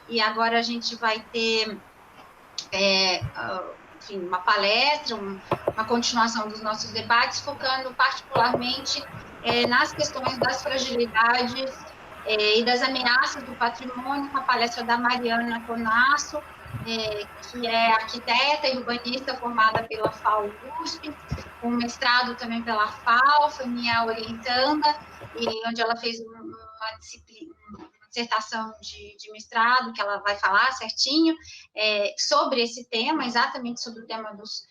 e agora a gente vai ter enfim, uma palestra, uma continuação dos nossos debates, focando particularmente nas questões das fragilidades e das ameaças do patrimônio, com a palestra da Mariana Tonasso, que é arquiteta e urbanista formada pela FAU-USP, com mestrado também pela FAO, foi minha orientanda, e onde ela fez uma disciplina, dissertação de mestrado, que ela vai falar certinho, sobre esse tema, exatamente sobre o tema dos,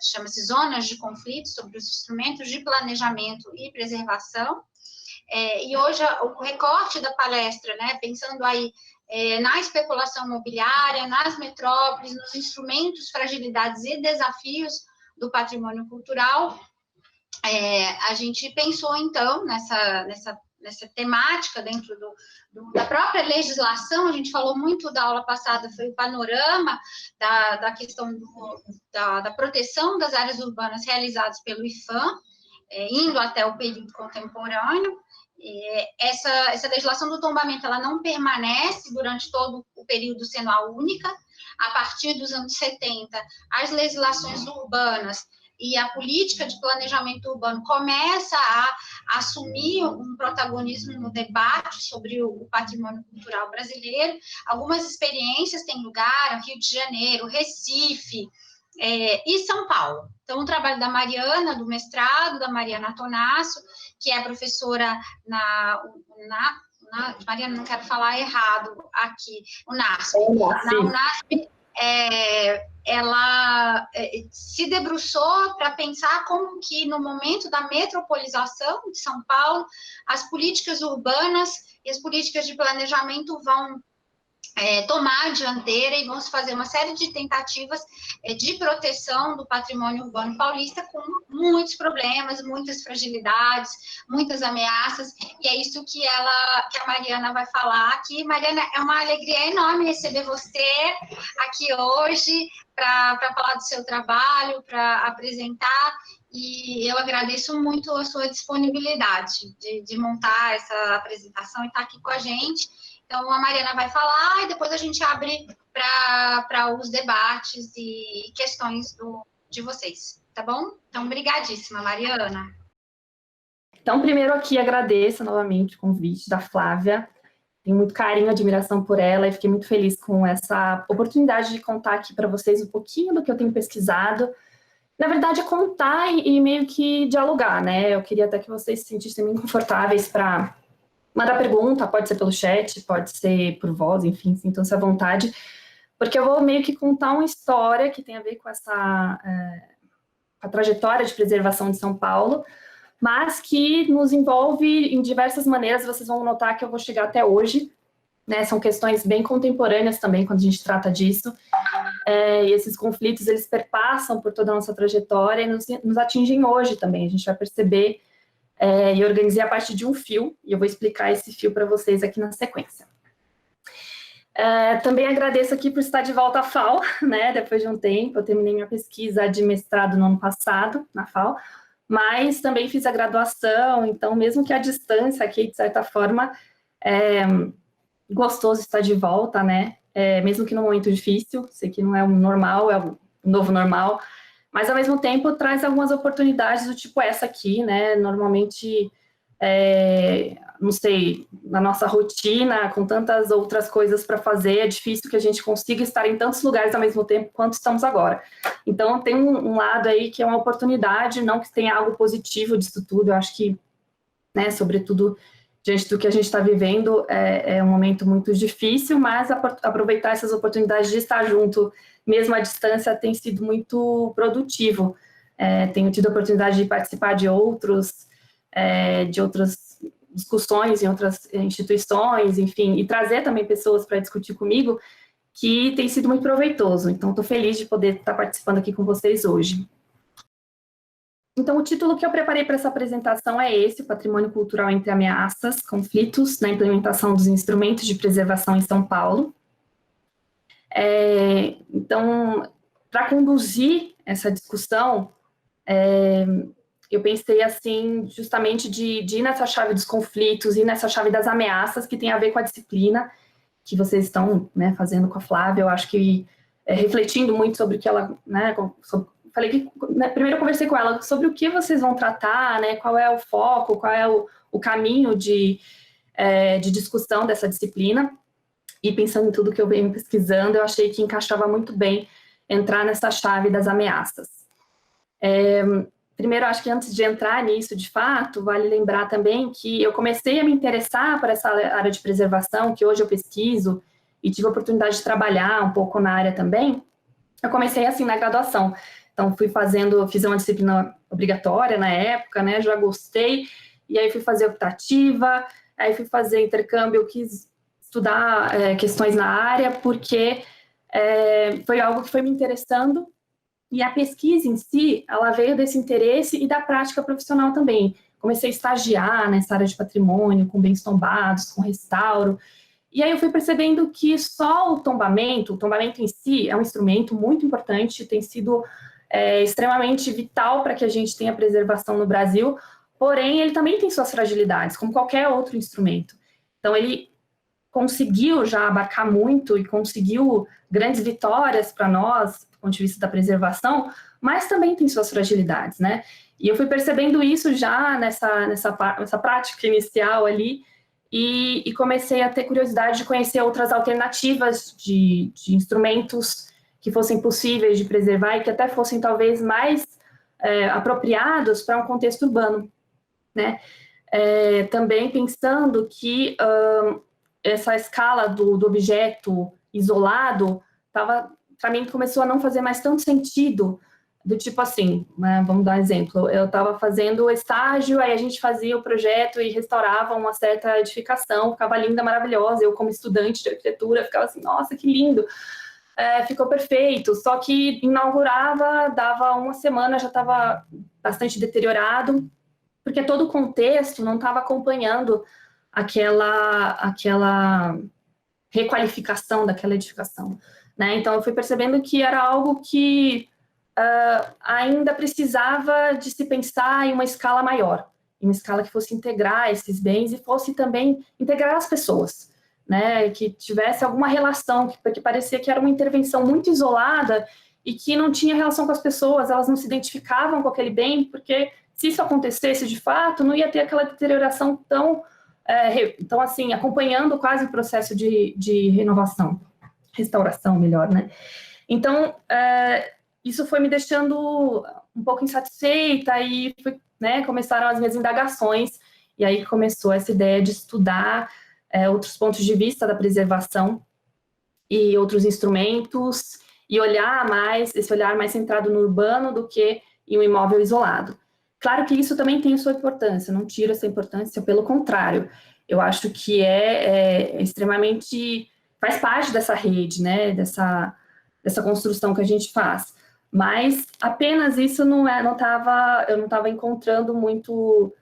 chama-se zonas de conflito, sobre os instrumentos de planejamento e preservação. E hoje o recorte da palestra, né, pensando aí na especulação imobiliária, nas metrópoles, nos instrumentos, fragilidades e desafios do patrimônio cultural, a gente pensou, então, nessa temática dentro da própria legislação. A gente falou muito da aula passada, foi o panorama da questão da proteção das áreas urbanas realizadas pelo IPHAN, indo até o período contemporâneo. Essa legislação do tombamento, ela não permanece durante todo o período sendo a única. A partir dos anos 70, as legislações urbanas e a política de planejamento urbano começa a assumir um protagonismo no debate sobre o patrimônio cultural brasileiro. Algumas experiências têm lugar, Rio de Janeiro, Recife, e São Paulo. Então, o trabalho da Mariana, do mestrado, da Mariana Tonasso, que é professora Mariana, não quero falar errado aqui, UNASP. Na UNASP, ela se debruçou para pensar como que, no momento da metropolização de São Paulo, as políticas urbanas e as políticas de planejamento vão tomar a dianteira e vão se fazer uma série de tentativas de proteção do patrimônio urbano paulista, com muitos problemas, muitas fragilidades, muitas ameaças, e é isso que a Mariana vai falar aqui. Mariana, é uma alegria enorme receber você aqui hoje para falar do seu trabalho, para apresentar, e eu agradeço muito a sua disponibilidade de montar essa apresentação e estar aqui com a gente. Então, a Mariana vai falar e depois a gente abre para os debates e questões de vocês, tá bom? Então, obrigadíssima, Mariana. Então, primeiro aqui agradeço novamente o convite da Flávia. Tenho muito carinho e admiração por ela e fiquei muito feliz com essa oportunidade de contar aqui para vocês um pouquinho do que eu tenho pesquisado. Na verdade, é contar e meio que dialogar, né? Eu queria até que vocês se sentissem bem confortáveis para mandar pergunta, pode ser pelo chat, pode ser por voz, enfim, sintam-se à vontade, porque eu vou meio que contar uma história que tem a ver com a trajetória de preservação de São Paulo, mas que nos envolve em diversas maneiras. Vocês vão notar que eu vou chegar até hoje, né? São questões bem contemporâneas também quando a gente trata disso, e esses conflitos, eles perpassam por toda a nossa trajetória e nos atingem hoje também. A gente vai perceber. E organizei a partir de um fio, e eu vou explicar esse fio para vocês aqui na sequência. Também agradeço aqui por estar de volta à FAO, né, depois de um tempo. Eu terminei minha pesquisa de mestrado no ano passado, na FAO, mas também fiz a graduação, então, mesmo que à distância aqui, de certa forma, gostoso estar de volta, né, mesmo que num momento difícil, sei que não é o normal, é o novo normal, mas, ao mesmo tempo, traz algumas oportunidades do tipo essa aqui, né? Normalmente, não sei, na nossa rotina, com tantas outras coisas para fazer, é difícil que a gente consiga estar em tantos lugares ao mesmo tempo quanto estamos agora. Então, tem um lado aí que é uma oportunidade, não que tenha algo positivo disso tudo. Eu acho que, né, sobretudo, diante do que a gente está vivendo, é um momento muito difícil, mas aproveitar essas oportunidades de estar junto, mesmo à distância, tem sido muito produtivo. Tenho tido a oportunidade de participar de outras discussões em outras instituições, enfim, e trazer também pessoas para discutir comigo, que tem sido muito proveitoso. Então, estou feliz de poder estar participando aqui com vocês hoje. Então, o título que eu preparei para essa apresentação é esse: o patrimônio cultural entre ameaças, conflitos na implementação dos instrumentos de preservação em São Paulo. Então, para conduzir essa discussão, eu pensei assim, justamente de ir nessa chave dos conflitos e nessa chave das ameaças, que tem a ver com a disciplina, que vocês estão, né, fazendo com a Flávia. Eu acho que refletindo muito sobre o que ela, né, falei que, né, primeiro eu conversei com ela sobre o que vocês vão tratar, né, qual é o foco, qual é o caminho de discussão dessa disciplina, e pensando em tudo que eu venho pesquisando, eu achei que encaixava muito bem entrar nessa chave das ameaças. Primeiro, acho que antes de entrar nisso, de fato, vale lembrar também que eu comecei a me interessar por essa área de preservação, que hoje eu pesquiso, e tive a oportunidade de trabalhar um pouco na área também. Eu comecei assim na graduação. Então, fiz uma disciplina obrigatória na época, né? Já gostei, e aí fui fazer optativa, aí fui fazer intercâmbio, eu quis estudar questões na área, porque foi algo que foi me interessando. E a pesquisa em si, ela veio desse interesse e da prática profissional também. Comecei a estagiar nessa área de patrimônio, com bens tombados, com restauro. E aí eu fui percebendo que só o tombamento em si é um instrumento muito importante, tem sido extremamente vital para que a gente tenha preservação no Brasil, porém ele também tem suas fragilidades, como qualquer outro instrumento. Então ele conseguiu já abarcar muito e conseguiu grandes vitórias para nós, do ponto de vista da preservação, mas também tem suas fragilidades, né? E eu fui percebendo isso já nessa prática inicial ali, e comecei a ter curiosidade de conhecer outras alternativas de instrumentos que fossem possíveis de preservar e que até fossem talvez mais apropriados para um contexto urbano, né? Também pensando que essa escala do objeto isolado para mim começou a não fazer mais tanto sentido, do tipo assim, né, vamos dar um exemplo, eu estava fazendo estágio, aí a gente fazia o projeto e restaurava uma certa edificação, ficava linda, maravilhosa, eu como estudante de arquitetura ficava assim, nossa, que lindo, ficou perfeito, só que inaugurava, dava uma semana, já estava bastante deteriorado, porque todo o contexto não estava acompanhando aquela requalificação daquela edificação, né? Então eu fui percebendo que era algo que ainda precisava de se pensar em uma escala maior, em uma escala que fosse integrar esses bens e fosse também integrar as pessoas, né? Que tivesse alguma relação, porque parecia que era uma intervenção muito isolada e que não tinha relação com as pessoas, elas não se identificavam com aquele bem, porque se isso acontecesse de fato, não ia ter aquela deterioração tão assim, acompanhando quase o processo de renovação, restauração, melhor, né? Então, isso foi me deixando um pouco insatisfeita e né, começaram as minhas indagações, e aí começou essa ideia de estudar outros pontos de vista da preservação e outros instrumentos, e esse olhar mais centrado no urbano do que em um imóvel isolado. Claro que isso também tem sua importância, não tiro essa importância, pelo contrário, eu acho que extremamente, faz parte dessa rede, né, dessa construção que a gente faz, mas apenas isso eu não estava encontrando muito,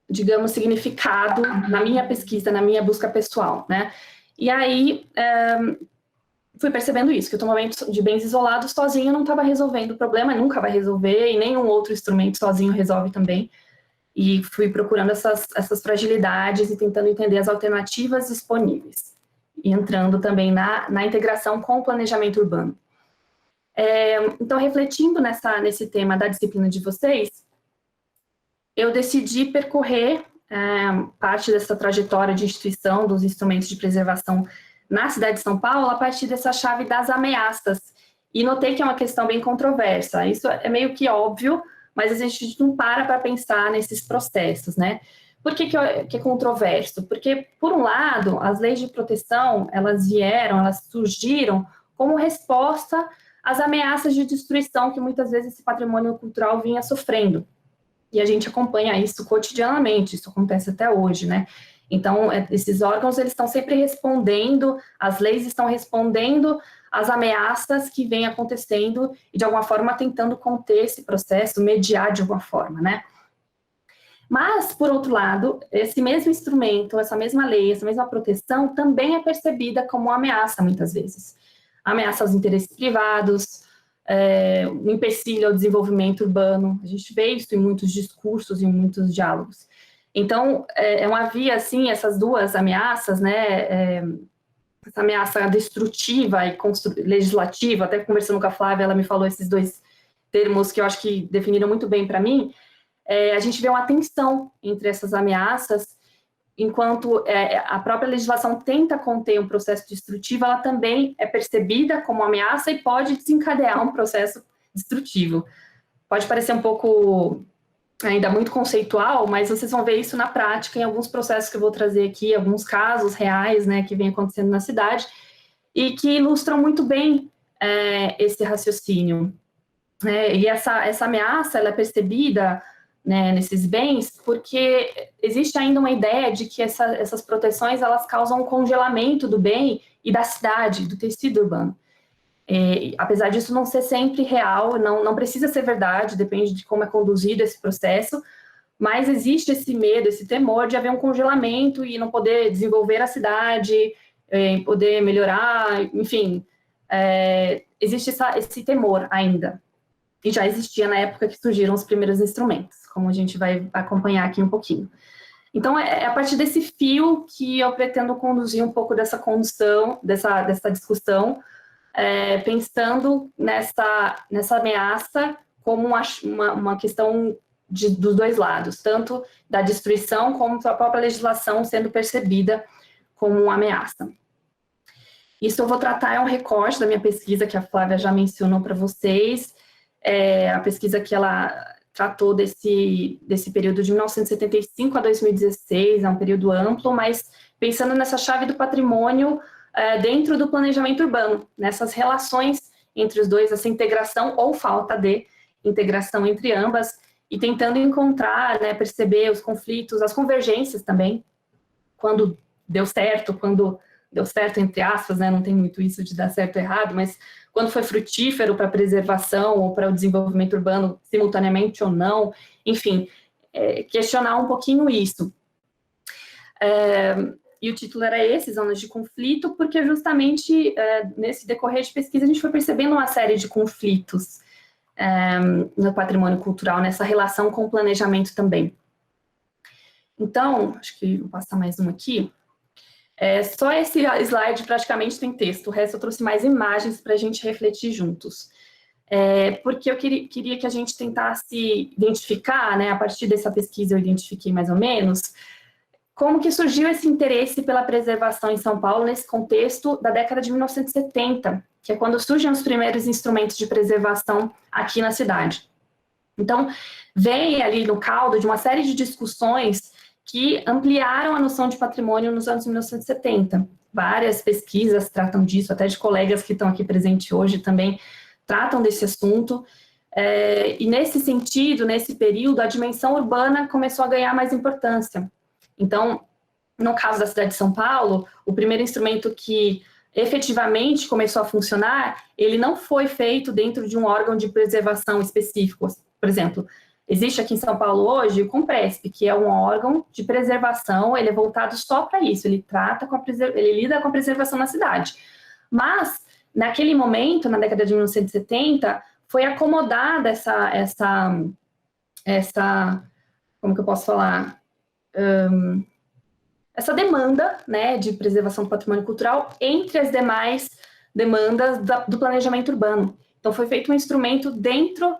digamos, significado na minha pesquisa, na minha busca pessoal, né, e aí fui percebendo isso, que o tombamento de bens isolados sozinho não estava resolvendo o problema, nunca vai resolver, e nenhum outro instrumento sozinho resolve também. E fui procurando essas fragilidades e tentando entender as alternativas disponíveis. E entrando também na integração com o planejamento urbano. Então, refletindo nesse tema da disciplina de vocês, eu decidi percorrer parte dessa trajetória de instituição dos instrumentos de preservação na cidade de São Paulo, a partir dessa chave das ameaças. E notei que é uma questão bem controversa. Isso é meio que óbvio, mas a gente não para pensar nesses processos, né? Por que é controverso? Porque, por um lado, as leis de proteção, elas surgiram como resposta às ameaças de destruição que muitas vezes esse patrimônio cultural vinha sofrendo. E a gente acompanha isso cotidianamente, isso acontece até hoje, né? Então, esses órgãos, eles estão sempre respondendo, as leis estão respondendo às ameaças que vêm acontecendo e, de alguma forma, tentando conter esse processo, mediar de alguma forma, né? Mas, por outro lado, esse mesmo instrumento, essa mesma lei, essa mesma proteção também é percebida como uma ameaça, muitas vezes. Ameaça aos interesses privados, um empecilho ao desenvolvimento urbano. A gente vê isso em muitos discursos, em muitos diálogos. Então, havia, assim, essas duas ameaças, né, essa ameaça destrutiva e legislativa, até conversando com a Flávia, ela me falou esses dois termos que eu acho que definiram muito bem para mim. A gente vê uma tensão entre essas ameaças, enquanto a própria legislação tenta conter um processo destrutivo, ela também é percebida como ameaça e pode desencadear um processo destrutivo. Pode parecer um pouco ainda muito conceitual, mas vocês vão ver isso na prática em alguns processos que eu vou trazer aqui, alguns casos reais, né, que vem acontecendo na cidade, e que ilustram muito bem esse raciocínio. E essa ameaça, ela é percebida, né, nesses bens, porque existe ainda uma ideia de que essas proteções, elas causam um congelamento do bem e da cidade, do tecido urbano. Apesar disso não ser sempre real, não precisa ser verdade, depende de como é conduzido esse processo, mas existe esse medo, esse temor de haver um congelamento e não poder desenvolver a cidade, poder melhorar, enfim, existe esse temor ainda. E já existia na época que surgiram os primeiros instrumentos, como a gente vai acompanhar aqui um pouquinho. Então, é a partir desse fio que eu pretendo conduzir um pouco dessa condução, dessa discussão, pensando nessa ameaça como uma questão dos dois lados, tanto da destruição como a própria legislação sendo percebida como uma ameaça. Isso eu vou tratar, é um recorte da minha pesquisa que a Flávia já mencionou para vocês, a pesquisa que ela tratou desse período de 1975 a 2016, é um período amplo, mas pensando nessa chave do patrimônio dentro do planejamento urbano, nessas relações entre os dois, essa integração ou falta de integração entre ambas, e tentando encontrar, né, perceber os conflitos, as convergências também, quando deu certo entre aspas, né, não tem muito isso de dar certo ou errado, mas quando foi frutífero para a preservação ou para o desenvolvimento urbano simultaneamente ou não, enfim, questionar um pouquinho isso. E o título era esse, Zonas de Conflito, porque justamente nesse decorrer de pesquisa a gente foi percebendo uma série de conflitos no patrimônio cultural, nessa relação com o planejamento também. Então, acho que vou passar mais uma aqui. Só esse slide praticamente tem texto, o resto eu trouxe mais imagens para a gente refletir juntos. Porque eu queria que a gente tentasse identificar, né, a partir dessa pesquisa eu identifiquei mais ou menos, como que surgiu esse interesse pela preservação em São Paulo nesse contexto da década de 1970, que é quando surgem os primeiros instrumentos de preservação aqui na cidade. Então, vem ali no caldo de uma série de discussões que ampliaram a noção de patrimônio nos anos 1970. Várias pesquisas tratam disso, até de colegas que estão aqui presentes hoje também tratam desse assunto. E nesse sentido, nesse período, a dimensão urbana começou a ganhar mais importância. Então, no caso da cidade de São Paulo, o primeiro instrumento que efetivamente começou a funcionar, ele não foi feito dentro de um órgão de preservação específico. Por exemplo, existe aqui em São Paulo hoje o Compresp, que é um órgão de preservação, ele é voltado só para isso, ele lida com a preservação na cidade. Mas, naquele momento, na década de 1970, foi acomodada essa como que eu posso falar? Essa demanda, né, de preservação do patrimônio cultural entre as demais demandas do planejamento urbano. Então, foi feito um instrumento dentro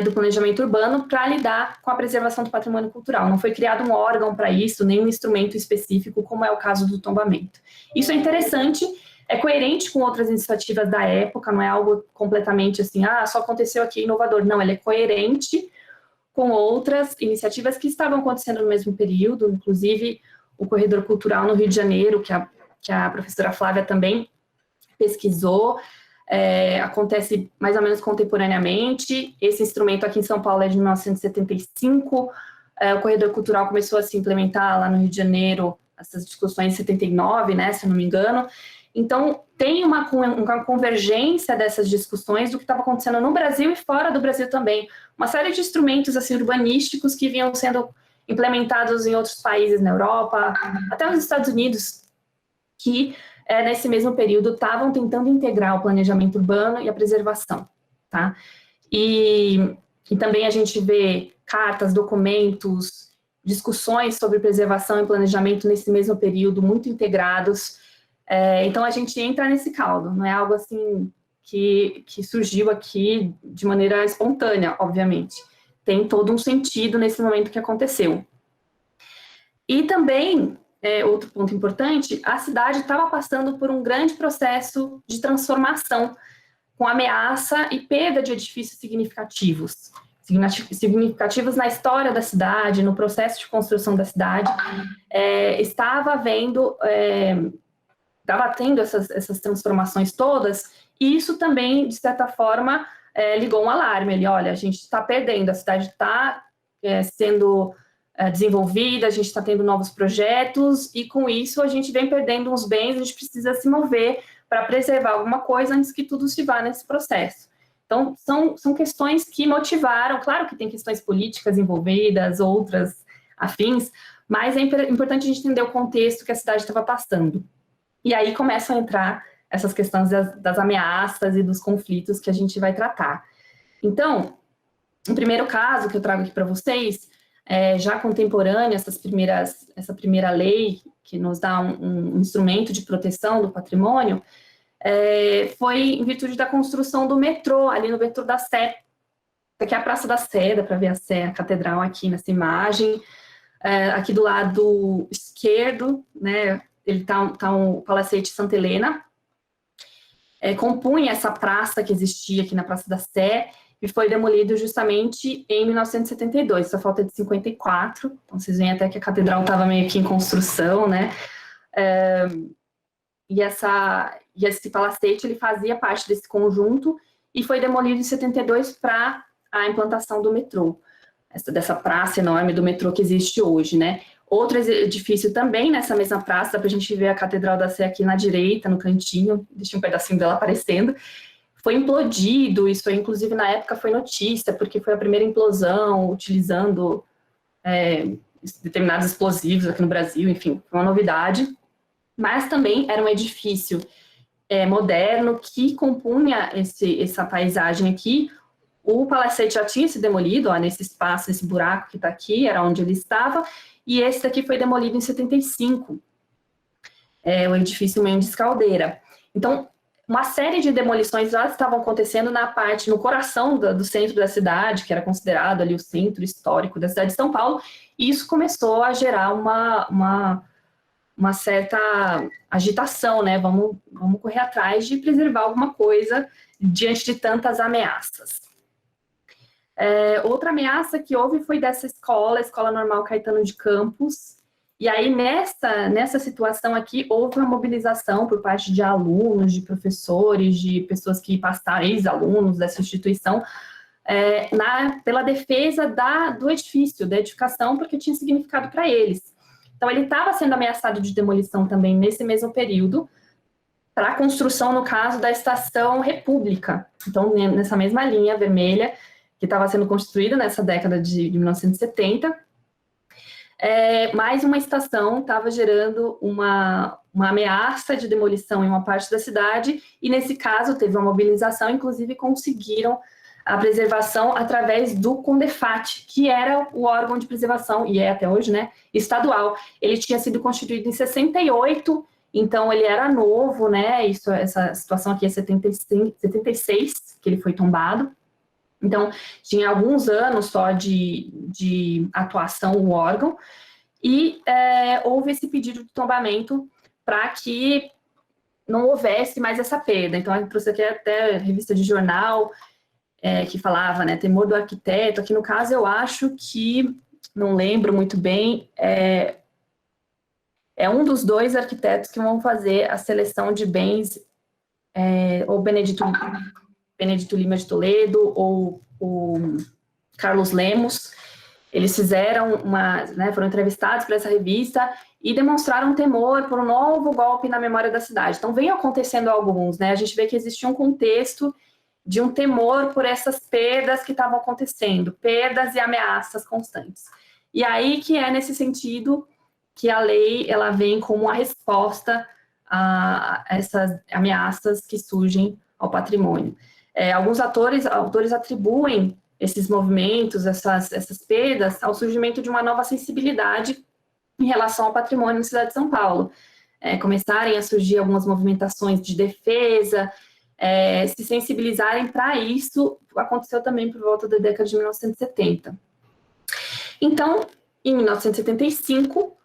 do planejamento urbano para lidar com a preservação do patrimônio cultural. Não foi criado um órgão para isso, nem um instrumento específico, como é o caso do tombamento. Isso é interessante, é coerente com outras iniciativas da época, não é algo completamente assim, só aconteceu aqui inovador. Não, ele é coerente com outras iniciativas que estavam acontecendo no mesmo período, inclusive o Corredor Cultural no Rio de Janeiro, que a professora Flávia também pesquisou, acontece mais ou menos contemporaneamente. Esse instrumento aqui em São Paulo é de 1975, o Corredor Cultural começou a se implementar lá no Rio de Janeiro, essas discussões em 79, né, se eu não me engano. Então, tem uma convergência dessas discussões do que estava acontecendo no Brasil e fora do Brasil também. Uma série de instrumentos assim, urbanísticos que vinham sendo implementados em outros países na Europa, até nos Estados Unidos, que nesse mesmo período estavam tentando integrar o planejamento urbano e a preservação. Tá? E também a gente vê cartas, documentos discussões sobre preservação e planejamento nesse mesmo período, muito integrados. Então, a gente entra nesse caldo, não é algo assim que surgiu aqui de maneira espontânea, obviamente. Tem todo um sentido nesse momento que aconteceu. E também, outro ponto importante, a cidade estava passando por um grande processo de transformação, com ameaça e perda de edifícios significativos na história da cidade, no processo de construção da cidade. Estava tendo essas transformações todas, e isso também, de certa forma, ligou um alarme. Olha, a gente está perdendo, a cidade está sendo desenvolvida, a gente está tendo novos projetos, e com isso a gente vem perdendo uns bens, a gente precisa se mover para preservar alguma coisa antes que tudo se vá nesse processo. Então, são questões que motivaram, claro que tem questões políticas envolvidas, outras afins, mas é importante a gente entender o contexto que a cidade estava passando. E aí começam a entrar essas questões das ameaças e dos conflitos que a gente vai tratar. Então, o primeiro caso que eu trago aqui para vocês, já contemporâneo, essa primeira lei que nos dá um instrumento de proteção do patrimônio, foi em virtude da construção do metrô, ali no metrô da Sé. Aqui é a Praça da Sé, dá para ver a Sé, a catedral aqui nessa imagem. Aqui do lado esquerdo, né, ele tá um Palacete Santa Helena, compunha essa praça que existia aqui na Praça da Sé, e foi demolido justamente em 1972, só falta de 54, então vocês veem até que a catedral estava meio que em construção, né, e esse palacete, ele fazia parte desse conjunto, e foi demolido em 72 para a implantação do metrô, dessa praça enorme do metrô que existe hoje, né. Outro edifício também nessa mesma praça, dá para a gente ver a Catedral da Sé aqui na direita, no cantinho, deixa um pedacinho dela aparecendo, foi implodido. Isso aí, inclusive, na época foi notícia, porque foi a primeira implosão utilizando determinados explosivos aqui no Brasil, enfim, foi uma novidade. Mas também era um edifício moderno que compunha essa paisagem aqui. O palacete já tinha se demolido, nesse espaço, esse buraco que está aqui, era onde ele estava, e esse daqui foi demolido em 75, o edifício Mendes Caldeira. Então, uma série de demolições já estavam acontecendo no coração do centro da cidade, que era considerado ali o centro histórico da cidade de São Paulo, e isso começou a gerar uma certa agitação, né? Vamos correr atrás de preservar alguma coisa diante de tantas ameaças. Outra ameaça que houve foi dessa Escola Normal Caetano de Campos, e aí nessa situação aqui houve uma mobilização por parte de alunos, de professores, de pessoas que passaram, ex-alunos dessa instituição, pela defesa do edifício, da edificação, porque tinha significado para eles. Então ele estava sendo ameaçado de demolição também nesse mesmo período, para a construção, no caso, da Estação República, então nessa mesma linha vermelha, que estava sendo construída nessa década de 1970, mais uma estação estava gerando uma ameaça de demolição em uma parte da cidade, e nesse caso teve uma mobilização, inclusive conseguiram a preservação através do Condefat, que era o órgão de preservação, e até hoje, né, estadual. Ele tinha sido constituído em 68, então ele era novo, né, essa situação aqui é 76, que ele foi tombado. Então, tinha alguns anos só de atuação o órgão, e houve esse pedido de tombamento para que não houvesse mais essa perda. Então, eu trouxe aqui até revista de jornal que falava, né, temor do arquiteto. Aqui no caso, eu acho que, não lembro muito bem, um dos dois arquitetos que vão fazer a seleção de bens, ou Benedito Lima de Toledo, ou o Carlos Lemos. Eles fizeram foram entrevistados para essa revista e demonstraram temor por um novo golpe na memória da cidade. Então, vem acontecendo alguns, né? A gente vê que existia um contexto de um temor por essas perdas que estavam acontecendo, perdas e ameaças constantes. E aí que é nesse sentido que a lei ela vem como uma resposta a essas ameaças que surgem ao patrimônio. Alguns autores atribuem esses movimentos, essas perdas, ao surgimento de uma nova sensibilidade em relação ao patrimônio na cidade de São Paulo. Começarem a surgir algumas movimentações de defesa, se sensibilizarem para isso, aconteceu também por volta da década de 1970. Então, em 1975,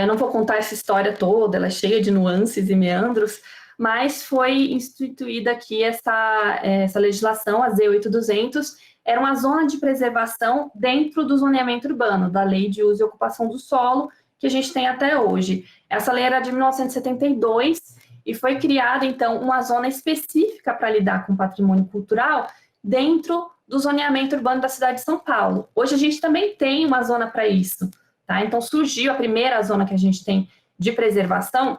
não vou contar essa história toda, ela é cheia de nuances e meandros, mas foi instituída aqui essa legislação, a Z8200, era uma zona de preservação dentro do zoneamento urbano, da Lei de Uso e Ocupação do Solo, que a gente tem até hoje. Essa lei era de 1972 e foi criada, então, uma zona específica para lidar com patrimônio cultural dentro do zoneamento urbano da cidade de São Paulo. Hoje a gente também tem uma zona para isso, tá? Então surgiu a primeira zona que a gente tem de preservação,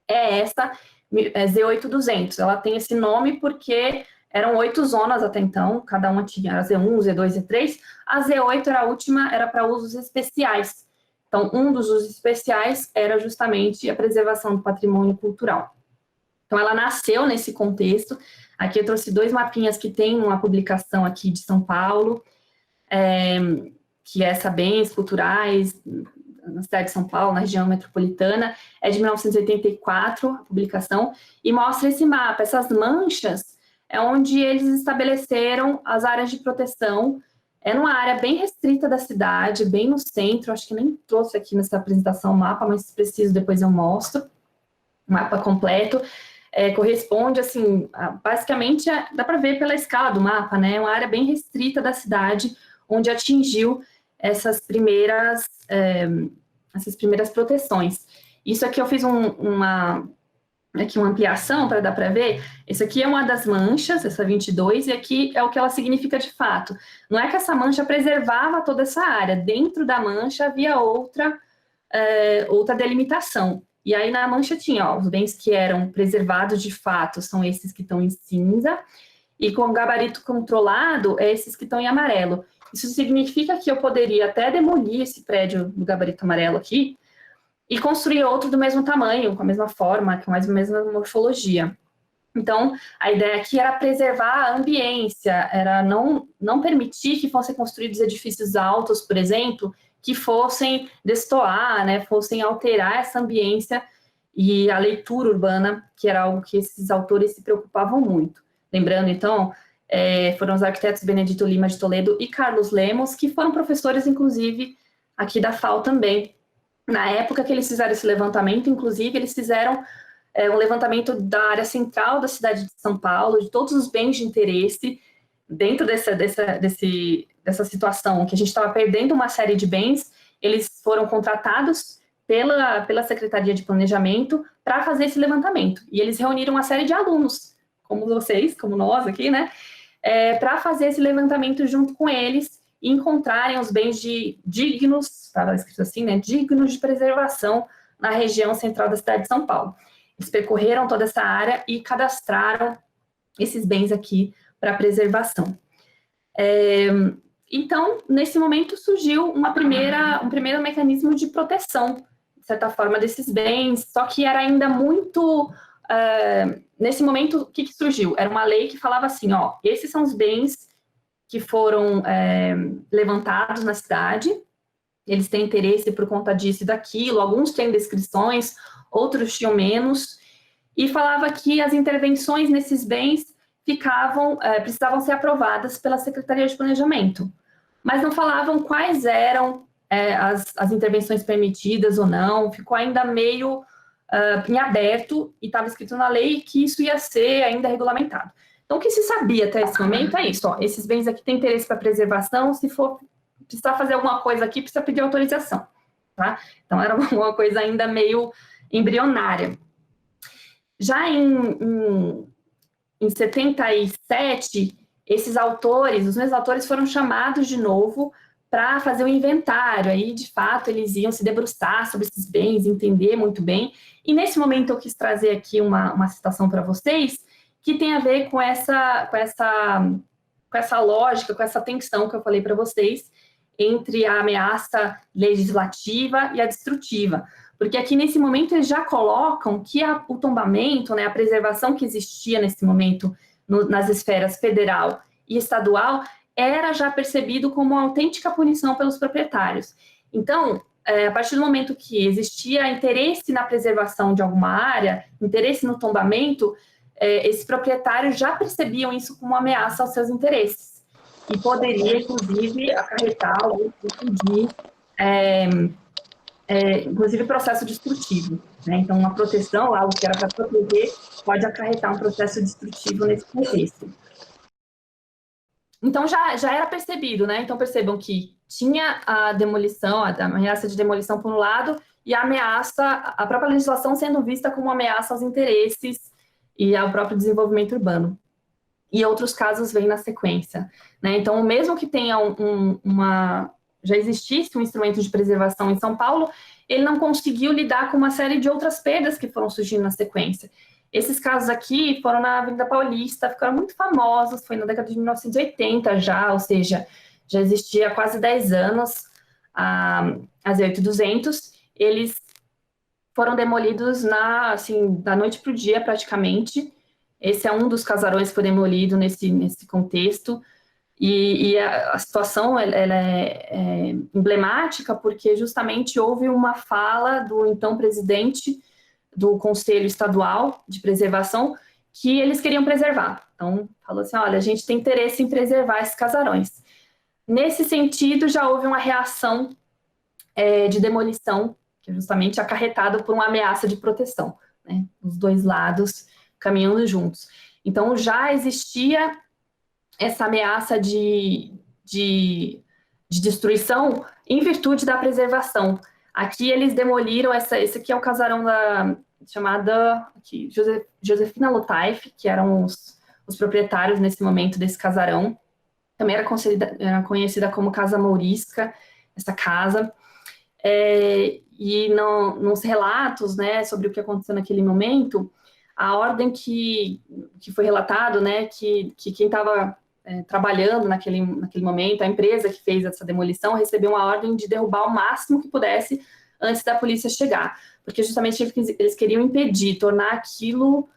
essa Z8200. Ela tem esse nome porque eram 8 zonas até então, cada uma tinha a Z1, Z2, Z3. A Z8 era a última, era para usos especiais. Então, um dos usos especiais era justamente a preservação do patrimônio cultural. Então, ela nasceu nesse contexto. Aqui eu trouxe 2 mapinhas que tem uma publicação aqui de São Paulo, que é Bens Culturais na cidade de São Paulo, na região metropolitana, é de 1984, a publicação, e mostra esse mapa. Essas manchas é onde eles estabeleceram as áreas de proteção. É numa área bem restrita da cidade, bem no centro, acho que nem trouxe aqui nessa apresentação o mapa, mas se preciso depois eu mostro, o mapa completo. Corresponde, assim, basicamente, dá para ver pela escala do mapa, né? É uma área bem restrita da cidade, onde atingiu essas primeiras proteções. Isso aqui eu fiz uma ampliação para dar para ver. Isso aqui é uma das manchas, essa 22, e aqui é o que ela significa de fato. Não é que essa mancha preservava toda essa área, dentro da mancha havia outra delimitação. E aí na mancha tinha, os bens que eram preservados de fato são esses que estão em cinza, e com o gabarito controlado é esses que estão em amarelo. Isso significa que eu poderia até demolir esse prédio do gabarito amarelo aqui e construir outro do mesmo tamanho, com a mesma forma, com a mesma morfologia. Então, a ideia aqui era preservar a ambiência, era não permitir que fossem construídos edifícios altos, por exemplo, que fossem destoar, né, fossem alterar essa ambiência e a leitura urbana, que era algo que esses autores se preocupavam muito. Lembrando, então, foram os arquitetos Benedito Lima de Toledo e Carlos Lemos, que foram professores, inclusive, aqui da FAU também. Na época que eles fizeram esse levantamento, inclusive, eles fizeram um levantamento da área central da cidade de São Paulo, de todos os bens de interesse, dentro dessa situação, que a gente estava perdendo uma série de bens. Eles foram contratados pela Secretaria de Planejamento para fazer esse levantamento. E eles reuniram uma série de alunos, como vocês, como nós aqui, né, para fazer esse levantamento junto com eles e encontrarem os bens dignos, estava escrito assim, né, dignos de preservação na região central da cidade de São Paulo. Eles percorreram toda essa área e cadastraram esses bens aqui para preservação. Então, nesse momento, surgiu um primeiro mecanismo de proteção, de certa forma, desses bens, só que era ainda muito... nesse momento, o que surgiu? Era uma lei que falava assim, ó, esses são os bens que foram levantados na cidade, eles têm interesse por conta disso e daquilo, alguns têm descrições, outros tinham menos, e falava que as intervenções nesses bens precisavam ser aprovadas pela Secretaria de Planejamento, mas não falavam quais eram as intervenções permitidas ou não, ficou ainda meio em aberto, e estava escrito na lei que isso ia ser ainda regulamentado. Então, o que se sabia até esse momento é isso, ó, esses bens aqui têm interesse para preservação, se for precisar fazer alguma coisa aqui, precisa pedir autorização, tá? Então, era uma coisa ainda meio embrionária. Já em 77, esses autores, os meus autores foram chamados de novo para fazer um inventário, aí, de fato, eles iam se debruçar sobre esses bens, entender muito bem, e nesse momento eu quis trazer aqui uma citação para vocês, que tem a ver com essa lógica, com essa tensão que eu falei para vocês, entre a ameaça legislativa e a destrutiva. Porque aqui, nesse momento, eles já colocam que o tombamento, né, a preservação que existia nesse momento nas esferas federal e estadual, era já percebido como uma autêntica punição pelos proprietários. Então, a partir do momento que existia interesse na preservação de alguma área, interesse no tombamento, esses proprietários já percebiam isso como uma ameaça aos seus interesses. E poderia, inclusive, acarretar ou impedir, inclusive, processo destrutivo. Né? Então, uma proteção, algo que era para proteger, pode acarretar um processo destrutivo nesse contexto. Então, já era percebido, né? Então, percebam que tinha a demolição, a ameaça de demolição por um lado, e a ameaça, a própria legislação sendo vista como uma ameaça aos interesses e ao próprio desenvolvimento urbano. E outros casos vêm na sequência, né? Então, mesmo que tenha já existisse um instrumento de preservação em São Paulo, ele não conseguiu lidar com uma série de outras perdas que foram surgindo na sequência. Esses casos aqui foram na Avenida Paulista, ficaram muito famosos, foi na década de 1980 já, ou seja, já existia há quase 10 anos, a Z8-200, eles foram demolidos da noite para o dia praticamente. Esse é um dos casarões que foi demolido nesse contexto, e a situação ela é emblemática porque justamente houve uma fala do então presidente do Conselho Estadual de Preservação que eles queriam preservar. Então, falou assim, olha, a gente tem interesse em preservar esses casarões. Nesse sentido, já houve uma reação de demolição, que é justamente acarretado por uma ameaça de proteção, né? Os dois lados caminhando juntos. Então, já existia essa ameaça de destruição em virtude da preservação. Aqui eles demoliram, esse aqui é o casarão chamada Josefina Lutaif, que eram os proprietários nesse momento desse casarão. Também era conhecida como Casa Mourisca, essa casa. E nos relatos, né, sobre o que aconteceu naquele momento, a ordem que foi relatado, né, que quem estava trabalhando naquele momento, a empresa que fez essa demolição, recebeu uma ordem de derrubar o máximo que pudesse antes da polícia chegar, porque justamente eles queriam impedir, tornar aquilo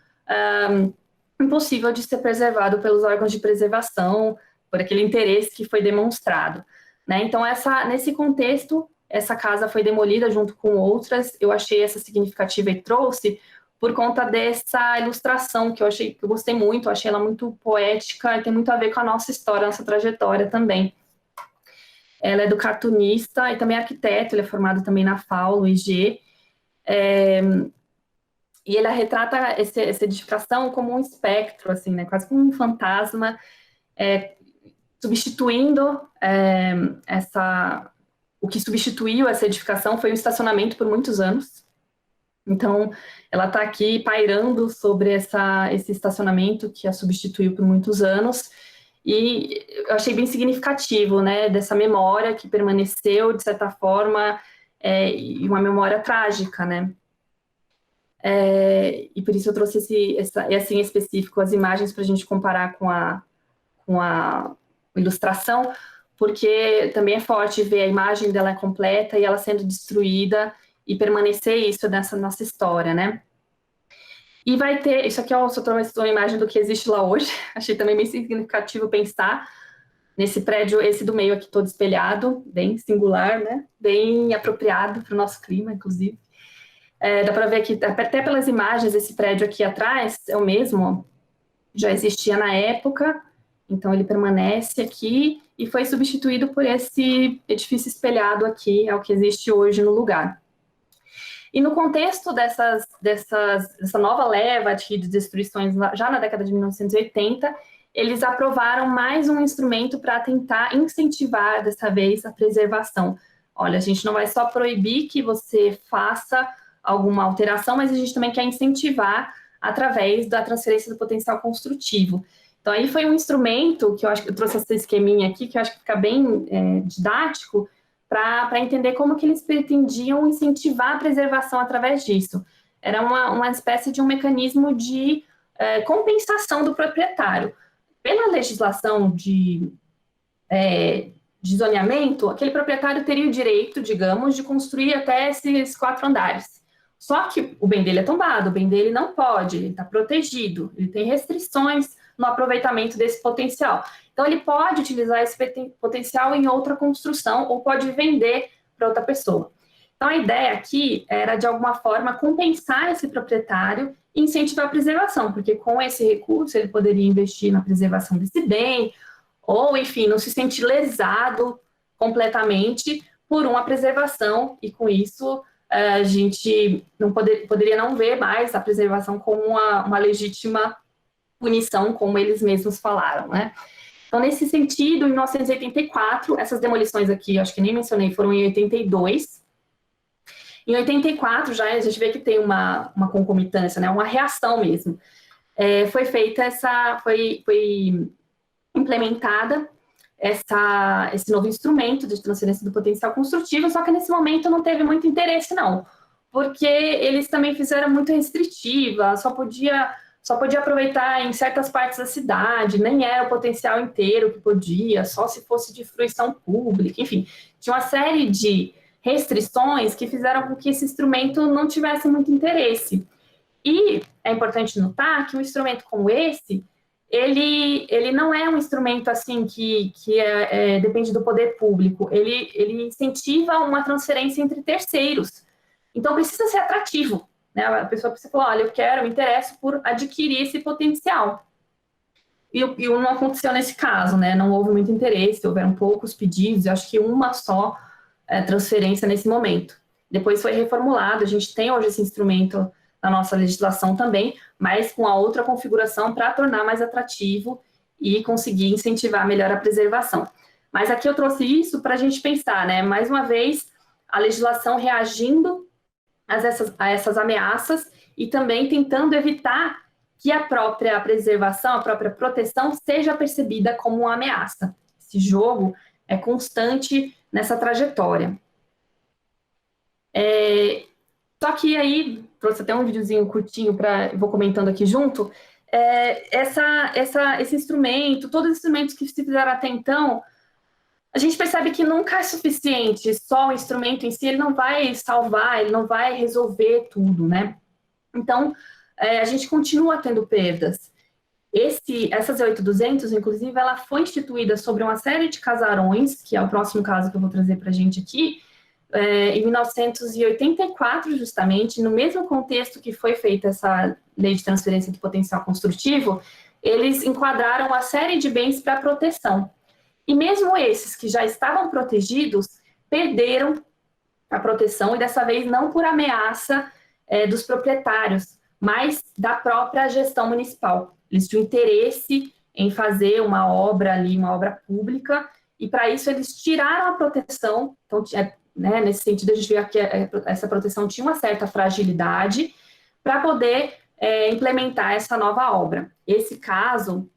impossível de ser preservado pelos órgãos de preservação, por aquele interesse que foi demonstrado, né? Então, nesse contexto, essa casa foi demolida junto com outras. Eu achei essa significativa e trouxe por conta dessa ilustração que eu gostei muito, eu achei ela muito poética e tem muito a ver com a nossa história, a nossa trajetória também. Ela é do cartunista e também arquiteto, ele é formado também na FAO, no IG, e ele retrata essa edificação como um espectro, assim, né, quase como um fantasma, substituindo o que substituiu essa edificação foi o estacionamento por muitos anos. Então, ela está aqui pairando sobre esse estacionamento que a substituiu por muitos anos, e eu achei bem significativo, né, dessa memória que permaneceu, de certa forma, e uma memória trágica, né. E por isso eu trouxe assim, em específico as imagens para a gente comparar com a ilustração, porque também é forte ver a imagem dela completa e ela sendo destruída e permanecer isso nessa nossa história, né? E vai ter, isso aqui eu só trouxe uma imagem do que existe lá hoje, achei também bem significativo pensar nesse prédio, esse do meio aqui todo espelhado, bem singular, né? Bem apropriado para o nosso clima, inclusive. Dá para ver aqui, até pelas imagens, esse prédio aqui atrás é o mesmo, já existia na época, então ele permanece aqui e foi substituído por esse edifício espelhado aqui, é o que existe hoje no lugar. E no contexto dessa nova leva de destruições já na década de 1980, eles aprovaram mais um instrumento para tentar incentivar, dessa vez, a preservação. Olha, a gente não vai só proibir que você faça alguma alteração, mas a gente também quer incentivar através da transferência do potencial construtivo. Então, aí foi um instrumento que eu acho que eu trouxe esse esqueminha aqui, que eu acho que fica bem didático, para entender como que eles pretendiam incentivar a preservação através disso. Era uma espécie de um mecanismo de compensação do proprietário. Pela legislação de zoneamento, aquele proprietário teria o direito, digamos, de construir até esses 4 andares. Só que o bem dele é tombado, o bem dele não pode, ele está protegido, ele tem restrições no aproveitamento desse potencial. Então, ele pode utilizar esse potencial em outra construção ou pode vender para outra pessoa. Então, a ideia aqui era, de alguma forma, compensar esse proprietário e incentivar a preservação, porque com esse recurso ele poderia investir na preservação desse bem, ou, enfim, não se sentir lesado completamente por uma preservação, e com isso a gente não poderia não ver mais a preservação como uma legítima punição, como eles mesmos falaram, né? Então, nesse sentido, em 1984, essas demolições aqui, acho que nem mencionei, foram em 82. Em 84, já a gente vê que tem uma concomitância, né, uma reação mesmo. Foi feita foi implementada esse novo instrumento de transferência do potencial construtivo, só que nesse momento não teve muito interesse, não, porque eles também fizeram muito restritiva, só podia aproveitar em certas partes da cidade, nem era o potencial inteiro que podia, só se fosse de fruição pública, enfim, tinha uma série de restrições que fizeram com que esse instrumento não tivesse muito interesse. E é importante notar que um instrumento como esse, ele não é um instrumento assim que depende do poder público, ele incentiva uma transferência entre terceiros. Então, precisa ser atrativo, né? A pessoa precisa falar, olha, eu me interesso por adquirir esse potencial. E não aconteceu nesse caso, né? Não houve muito interesse, houveram poucos pedidos, eu acho que uma só transferência nesse momento. Depois foi reformulado, a gente tem hoje esse instrumento na nossa legislação também, mas com a outra configuração para tornar mais atrativo e conseguir incentivar melhor a preservação. Mas aqui eu trouxe isso para a gente pensar, né? Mais uma vez, a legislação reagindo a essas ameaças e também tentando evitar que a própria preservação, a própria proteção seja percebida como uma ameaça. Esse jogo é constante nessa trajetória. Só que aí, trouxe até um videozinho curtinho, vou comentando aqui junto, esse instrumento, todos os instrumentos que se fizeram até então, a gente percebe que nunca é suficiente, só o instrumento em si, ele não vai salvar, ele não vai resolver tudo, né? Então, a gente continua tendo perdas. Essa Z8200, inclusive, ela foi instituída sobre uma série de casarões, que é o próximo caso que eu vou trazer para a gente aqui, em 1984, justamente, no mesmo contexto que foi feita essa lei de transferência do potencial construtivo, eles enquadraram uma série de bens para proteção. E mesmo esses que já estavam protegidos, perderam a proteção, e dessa vez não por ameaça dos proprietários, mas da própria gestão municipal. Eles tinham interesse em fazer uma obra ali, uma obra pública, e para isso eles tiraram a proteção. Então, né, nesse sentido, a gente vê que essa proteção tinha uma certa fragilidade para poder implementar essa nova obra. Esse caso,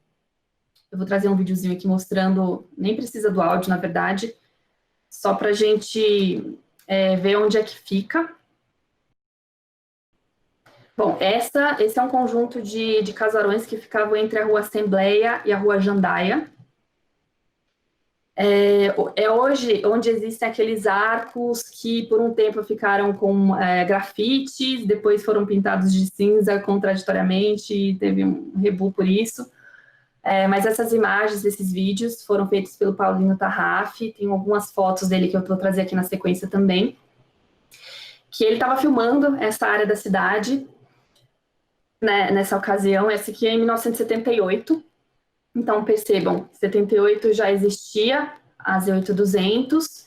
eu vou trazer um videozinho aqui mostrando, nem precisa do áudio, na verdade, só para a gente ver onde é que fica. Bom, esse é um conjunto de casarões que ficavam entre a Rua Assembleia e a Rua Jandaia. Hoje onde existem aqueles arcos que por um tempo ficaram com grafites, depois foram pintados de cinza contraditoriamente, e teve um rebu por isso. Mas essas imagens, esses vídeos foram feitos pelo Paulinho Tarraf, tem algumas fotos dele que eu vou trazer aqui na sequência também, que ele estava filmando essa área da cidade, né, nessa ocasião. Essa aqui é em 1978, então percebam, em 78 já existia a Z8200,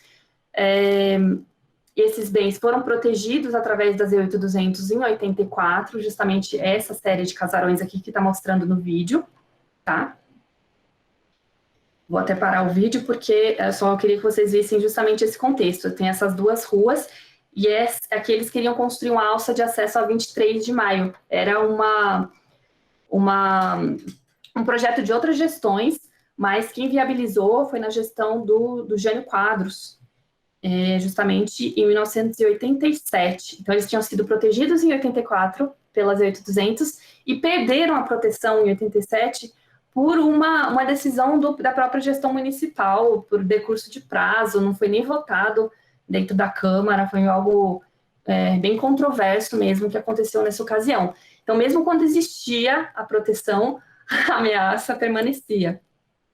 esses bens foram protegidos através da Z8200 em 84, justamente essa série de casarões aqui que está mostrando no vídeo, tá? Vou até parar o vídeo porque eu queria que vocês vissem justamente esse contexto. Tem essas duas ruas, e aqui eles queriam construir uma alça de acesso a 23 de maio. Era um projeto de outras gestões, mas quem viabilizou foi na gestão do Jânio Quadros, justamente em 1987. Então, eles tinham sido protegidos em 84 pelas 8200 e perderam a proteção em 87 por uma decisão da própria gestão municipal, por decurso de prazo, não foi nem votado dentro da Câmara, foi algo bem controverso mesmo que aconteceu nessa ocasião. Então, mesmo quando existia a proteção, a ameaça permanecia.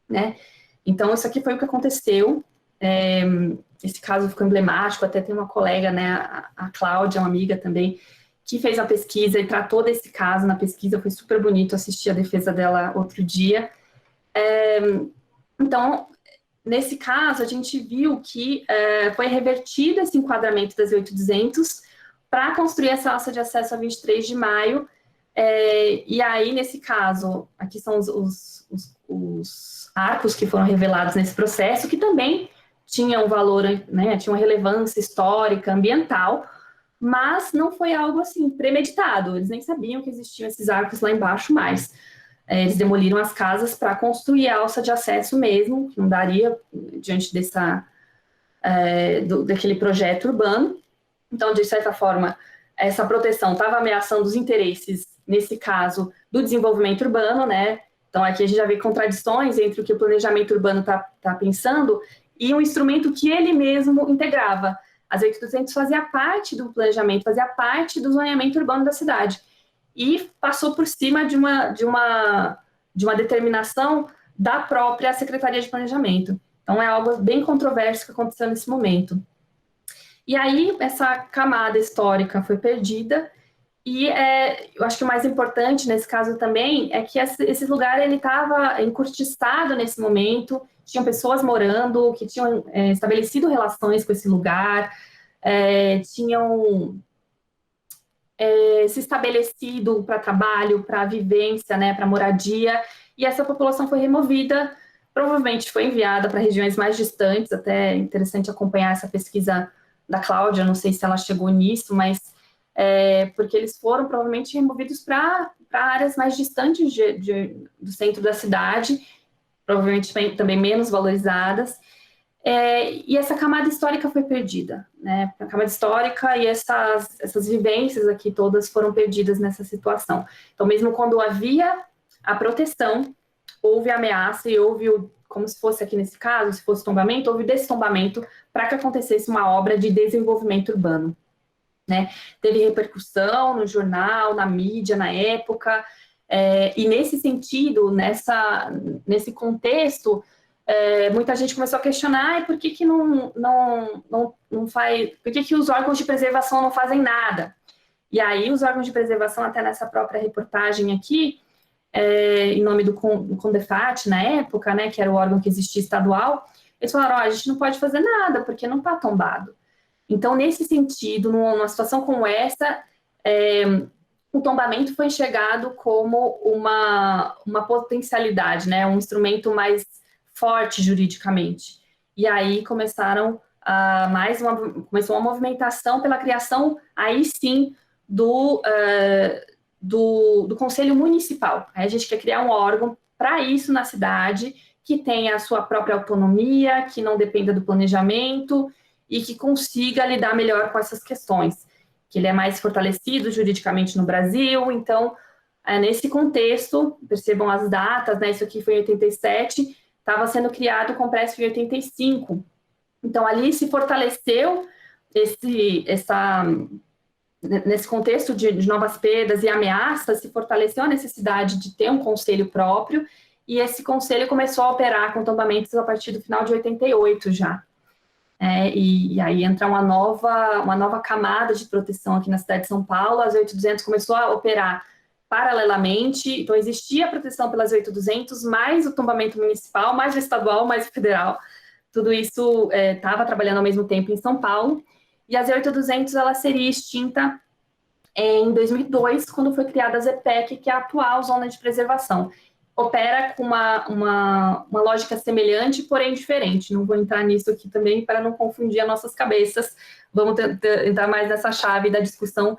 né? Então, isso aqui foi o que aconteceu. Esse caso ficou emblemático, até tem uma colega, né, a Cláudia, uma amiga também, que fez a pesquisa e tratou desse caso na pesquisa, foi super bonito assistir a defesa dela outro dia. Então, nesse caso, a gente viu que foi revertido esse enquadramento das 8.200 para construir essa alça de acesso a 23 de maio, e aí, nesse caso, aqui são os arcos que foram revelados nesse processo, que também tinham um valor, né, tinha uma relevância histórica, ambiental, mas não foi algo assim premeditado, eles nem sabiam que existiam esses arcos lá embaixo mais. Eles demoliram as casas para construir a alça de acesso mesmo, que não daria diante daquele projeto urbano. Então, de certa forma, essa proteção estava ameaçando os interesses, nesse caso, do desenvolvimento urbano, né? Então, aqui a gente já vê contradições entre o que o planejamento urbano está pensando e um instrumento que ele mesmo integrava. As 8.200 fazia parte do planejamento, fazia parte do zoneamento urbano da cidade. E passou por cima de uma determinação da própria Secretaria de Planejamento. Então, é algo bem controverso que aconteceu nesse momento. E aí, essa camada histórica foi perdida, e eu acho que o mais importante nesse caso também é que esse lugar estava encurtiçado nesse momento, tinham pessoas morando, que tinham estabelecido relações com esse lugar, tinham se estabelecido para trabalho, para vivência, né, para moradia, e essa população foi removida, provavelmente foi enviada para regiões mais distantes, até é interessante acompanhar essa pesquisa da Cláudia, não sei se ela chegou nisso, mas porque eles foram provavelmente removidos para áreas mais distantes do centro da cidade, provavelmente também menos valorizadas, e essa camada histórica foi perdida, né? A camada histórica e essas vivências aqui todas foram perdidas nessa situação. Então, mesmo quando havia a proteção, houve ameaça e houve, como se fosse aqui nesse caso, se fosse tombamento, houve destombamento para que acontecesse uma obra de desenvolvimento urbano, né? Teve repercussão no jornal, na mídia, na época, e nesse sentido, nesse contexto, muita gente começou a questionar por que não faz, por que os órgãos de preservação não fazem nada? E aí os órgãos de preservação, até nessa própria reportagem aqui, em nome do CONDEFAT, na época, né, que era o órgão que existia estadual, eles falaram, a gente não pode fazer nada, porque não está tombado. Então, nesse sentido, numa situação como essa, o tombamento foi enxergado como uma potencialidade, né, um instrumento mais forte juridicamente. E aí começou uma movimentação pela criação, aí sim, do Conselho Municipal. Aí a gente quer criar um órgão para isso na cidade, que tenha a sua própria autonomia, que não dependa do planejamento e que consiga lidar melhor com essas questões, que ele é mais fortalecido juridicamente no Brasil. Então, nesse contexto, percebam as datas, né? Isso aqui foi em 87, estava sendo criado o Compresp em 85. Então, ali se fortaleceu nesse contexto de novas perdas e ameaças, se fortaleceu a necessidade de ter um conselho próprio, e esse conselho começou a operar com tombamentos a partir do final de 88 já. E aí entra uma nova camada de proteção aqui na cidade de São Paulo. As 8.200 começou a operar paralelamente, então existia a proteção pelas 8.200, mais o tombamento municipal, mais o estadual, mais o federal. Tudo isso estava trabalhando ao mesmo tempo em São Paulo. E a 8.200 ela seria extinta em 2002, quando foi criada a ZPEC, que é a atual zona de preservação. Opera com uma lógica semelhante, porém diferente. Não vou entrar nisso aqui também para não confundir as nossas cabeças. Vamos entrar mais nessa chave da discussão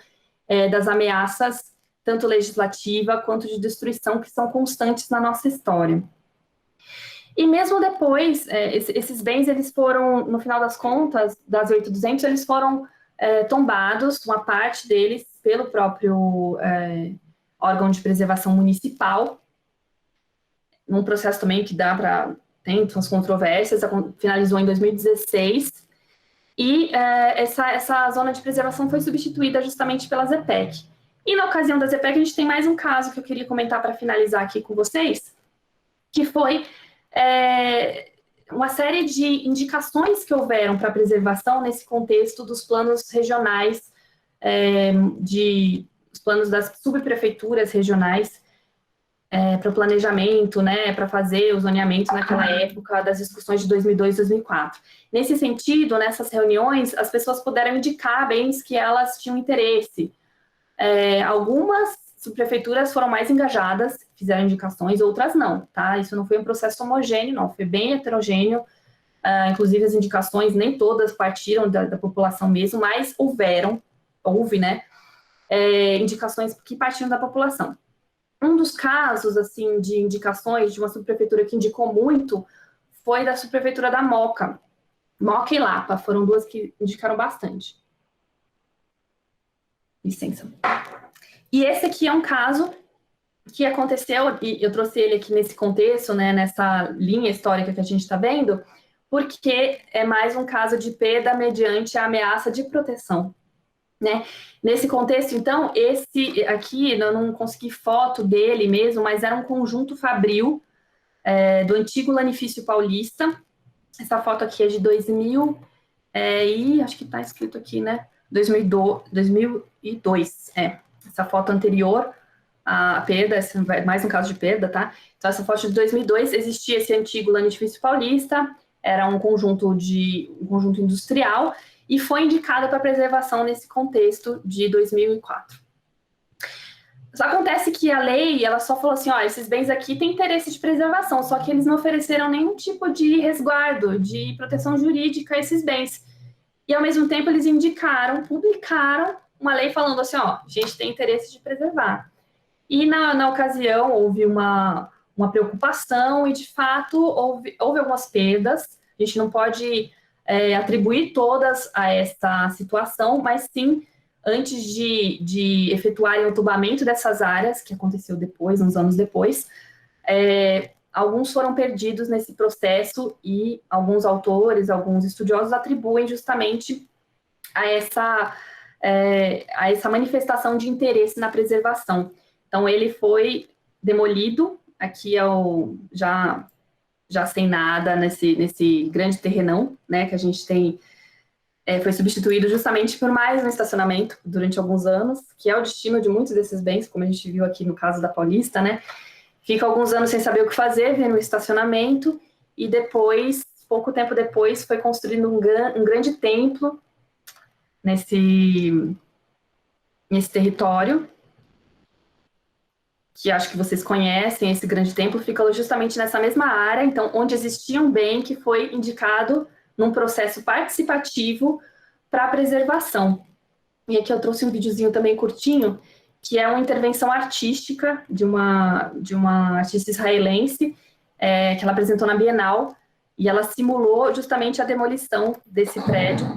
das ameaças, tanto legislativa quanto de destruição, que são constantes na nossa história. E mesmo depois, esses bens, eles foram, no final das contas, das 8.200, eles foram tombados, uma parte deles, pelo próprio órgão de preservação municipal, num processo também que tem suas controvérsias, finalizou em 2016, e essa zona de preservação foi substituída justamente pela ZPEC. E na ocasião da ZPEC, a gente tem mais um caso que eu queria comentar para finalizar aqui com vocês, que foi uma série de indicações que houveram para a preservação nesse contexto dos planos regionais, os planos das subprefeituras regionais, para o planejamento, né, para fazer o zoneamento naquela época das discussões de 2002 e 2004. Nesse sentido, nessas reuniões, as pessoas puderam indicar bens que elas tinham interesse. Algumas subprefeituras foram mais engajadas, fizeram indicações, outras não, tá? Isso não foi um processo homogêneo, não, foi bem heterogêneo. Inclusive, as indicações, nem todas partiram da população mesmo, mas houve, né, indicações que partiram da população. Um dos casos, assim, de indicações de uma subprefeitura que indicou muito foi da subprefeitura da Moca. Moca e Lapa foram duas que indicaram bastante. Licença. E esse aqui é um caso que aconteceu, e eu trouxe ele aqui nesse contexto, né, nessa linha histórica que a gente está vendo, porque é mais um caso de perda mediante a ameaça de proteção. Né? Nesse contexto, então, esse aqui, eu não consegui foto dele mesmo, mas era um conjunto fabril do antigo Lanifício Paulista. Essa foto aqui é de 2000 e acho que está escrito aqui, né? 2002. Essa foto anterior à perda, mais um caso de perda, tá? Então, essa foto de 2002, existia esse antigo Lanifício Paulista, era um conjunto industrial, e foi indicada para preservação nesse contexto de 2004. Só acontece que a lei, ela só falou assim, ó, esses bens aqui têm interesse de preservação, só que eles não ofereceram nenhum tipo de resguardo, de proteção jurídica a esses bens. E, ao mesmo tempo, eles publicaram uma lei falando assim, ó, a gente tem interesse de preservar. E, na ocasião, houve uma preocupação e, de fato, houve algumas perdas. A gente não pode atribuir todas a essa situação, mas sim, antes de efetuarem o entubamento dessas áreas, que aconteceu depois, uns anos depois, alguns foram perdidos nesse processo e alguns autores, alguns estudiosos atribuem justamente a essa manifestação de interesse na preservação. Então, ele foi demolido, aqui já sem nada nesse grande terrenão, né, que a gente tem, foi substituído justamente por mais um estacionamento durante alguns anos, que é o destino de muitos desses bens, como a gente viu aqui no caso da Paulista, né, fica alguns anos sem saber o que fazer, vem no estacionamento, e depois, pouco tempo depois, foi construído um grande templo nesse território, que acho que vocês conhecem, esse grande templo fica justamente nessa mesma área, então, onde existia um bem que foi indicado num processo participativo para a preservação. E aqui eu trouxe um videozinho também curtinho, que é uma intervenção artística de uma artista israelense, que ela apresentou na Bienal, e ela simulou justamente a demolição desse prédio.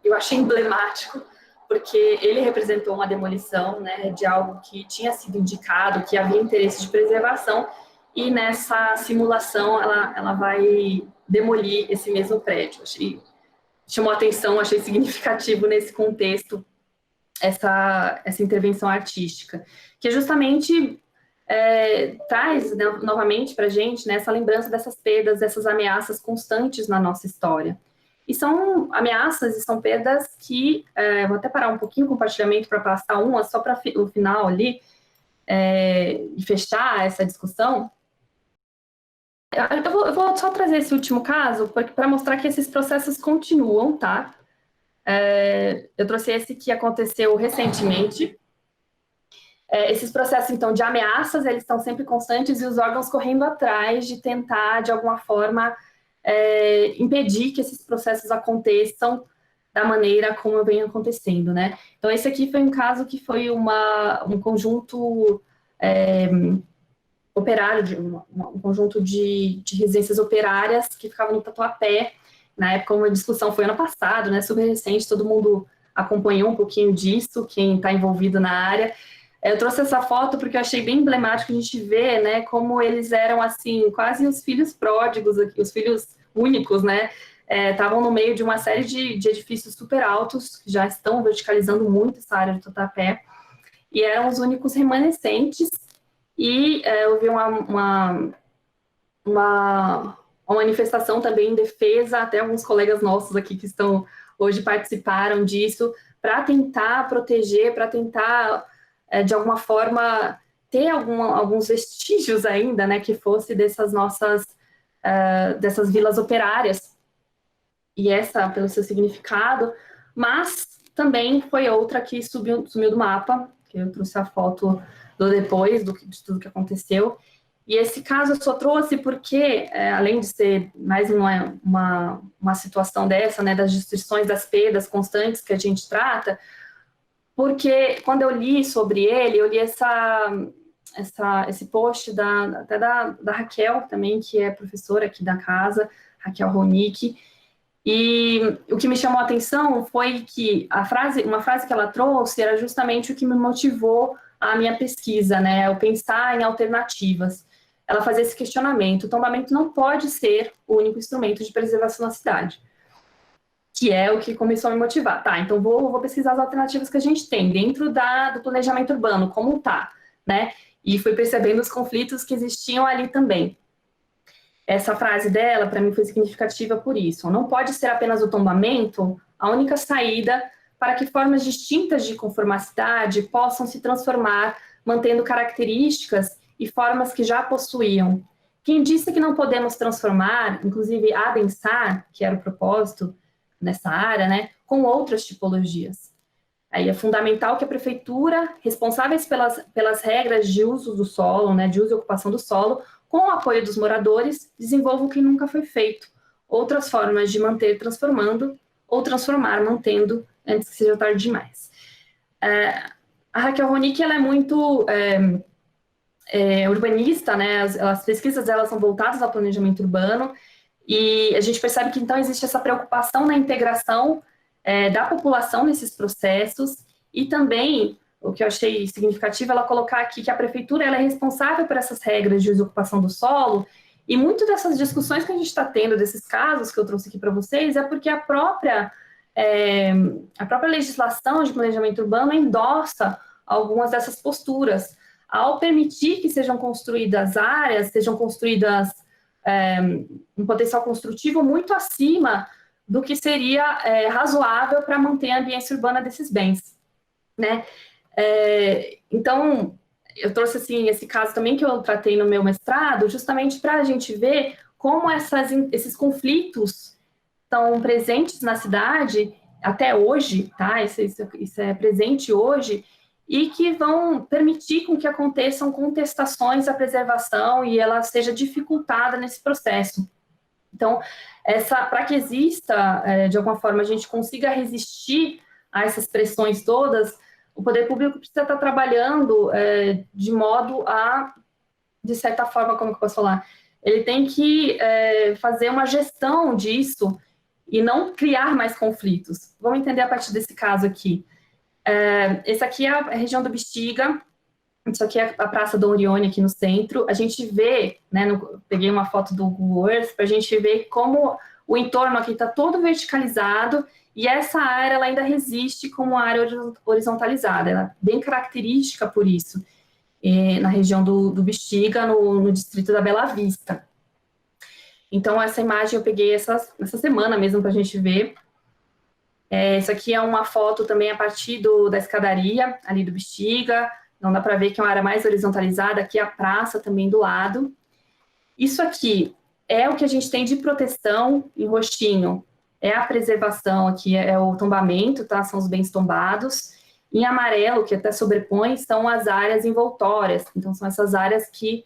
Eu achei emblemático, porque ele representou uma demolição, né, de algo que tinha sido indicado, que havia interesse de preservação, e nessa simulação ela vai demolir esse mesmo prédio. Chamou atenção, achei significativo nesse contexto essa intervenção artística, que justamente traz, né, novamente para a gente, né, essa lembrança dessas perdas, dessas ameaças constantes na nossa história. E são ameaças e são perdas que, vou até parar um pouquinho o compartilhamento para passar uma, só para o final ali, e fechar essa discussão. Eu vou só trazer esse último caso para mostrar que esses processos continuam, tá? Eu trouxe esse que aconteceu recentemente. Esses processos, então, de ameaças, eles estão sempre constantes e os órgãos correndo atrás de tentar, de alguma forma, impedir que esses processos aconteçam da maneira como vem acontecendo, né? Então, esse aqui foi um caso que foi um conjunto operário, um conjunto de residências operárias que ficavam no Tatuapé. Na época, uma discussão foi ano passado, né? Super recente, todo mundo acompanhou um pouquinho disso, quem está envolvido na área. Eu trouxe essa foto porque eu achei bem emblemático a gente ver, né, como eles eram, assim, quase os filhos pródigos, os filhos únicos, né, estavam no meio de uma série de edifícios super altos, que já estão verticalizando muito essa área de Tatuapé, e eram os únicos remanescentes, e houve uma manifestação também em defesa, até alguns colegas nossos aqui que estão hoje participaram disso, para tentar proteger, para tentar, de alguma forma, ter alguns vestígios ainda, né, que fosse dessas nossas, dessas vilas operárias, e essa pelo seu significado, mas também foi outra que sumiu do mapa, que eu trouxe a foto do depois, de tudo que aconteceu. E esse caso eu só trouxe porque, além de ser mais uma situação dessa, né, das destruições, das perdas constantes que a gente trata, porque quando eu li sobre ele, eu li esse post até da Raquel também, que é professora aqui da casa, Raquel Ronick, e o que me chamou a atenção foi que uma frase que ela trouxe era justamente o que me motivou a minha pesquisa, né, o pensar em alternativas. Ela fazia esse questionamento: o tombamento não pode ser o único instrumento de preservação da cidade, que é o que começou a me motivar. Tá, então vou pesquisar as alternativas que a gente tem dentro do planejamento urbano, como tá, né? E fui percebendo os conflitos que existiam ali também. Essa frase dela, para mim, foi significativa por isso. Não pode ser apenas o tombamento a única saída para que formas distintas de conformacidade possam se transformar, mantendo características e formas que já possuíam. Quem disse que não podemos transformar, inclusive adensar, que era o propósito nessa área, né, com outras tipologias? Aí é fundamental que a prefeitura, responsáveis pelas regras de uso do solo, né, de uso e ocupação do solo, com o apoio dos moradores, desenvolva o que nunca foi feito. Outras formas de manter transformando, ou transformar mantendo, antes que seja tarde demais. A Raquel Ronick, ela é muito urbanista, né? As pesquisas dela são voltadas ao planejamento urbano, e a gente percebe que então existe essa preocupação na integração da população nesses processos, e também, o que eu achei significativo, ela colocar aqui que a prefeitura ela é responsável por essas regras de ocupação do solo, e muito dessas discussões que a gente está tendo, desses casos que eu trouxe aqui para vocês, é porque a própria legislação de planejamento urbano endossa algumas dessas posturas, ao permitir que sejam construídas áreas, sejam construídas um potencial construtivo muito acima do que seria razoável para manter a ambiência urbana desses bens, né? Então, eu trouxe assim, esse caso também que eu tratei no meu mestrado, justamente para a gente ver como esses conflitos estão presentes na cidade até hoje, tá? Isso é presente hoje, e que vão permitir com que aconteçam contestações à preservação e ela seja dificultada nesse processo. Então, para que exista, de alguma forma, a gente consiga resistir a essas pressões todas, o poder público precisa estar trabalhando de modo a, de certa forma, como que eu posso falar, ele tem que fazer uma gestão disso e não criar mais conflitos. Vamos entender a partir desse caso aqui. Esse aqui é a região do Bexiga, isso aqui é a Praça Dom Orione aqui no centro. A gente vê, né, peguei uma foto do Google Earth para a gente ver como o entorno aqui está todo verticalizado e essa área ela ainda resiste como área horizontalizada. Ela é bem característica por isso, na região do Bexiga, no distrito da Bela Vista. Então, essa imagem eu peguei essa semana mesmo para a gente ver. Isso aqui é uma foto também a partir da escadaria, ali do Bexiga. Não dá para ver que é uma área mais horizontalizada. Aqui é a praça também do lado. Isso aqui é o que a gente tem de proteção em roxinho. É a preservação aqui, é o tombamento, tá? São os bens tombados. Em amarelo, que até sobrepõe, são as áreas envoltórias. Então, são essas áreas que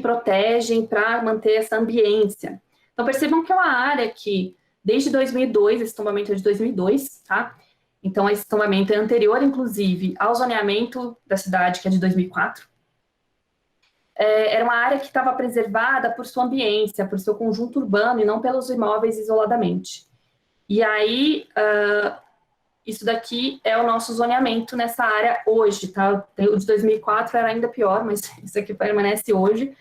protegem para manter essa ambiência. Então, percebam que é uma área que, desde 2002, esse tombamento é de 2002, tá? Então, esse tombamento é anterior, inclusive, ao zoneamento da cidade, que é de 2004. Era uma área que estava preservada por sua ambiência, por seu conjunto urbano, e não pelos imóveis isoladamente. E aí, isso daqui é o nosso zoneamento nessa área hoje, tá? O de 2004 era ainda pior, mas isso aqui permanece hoje.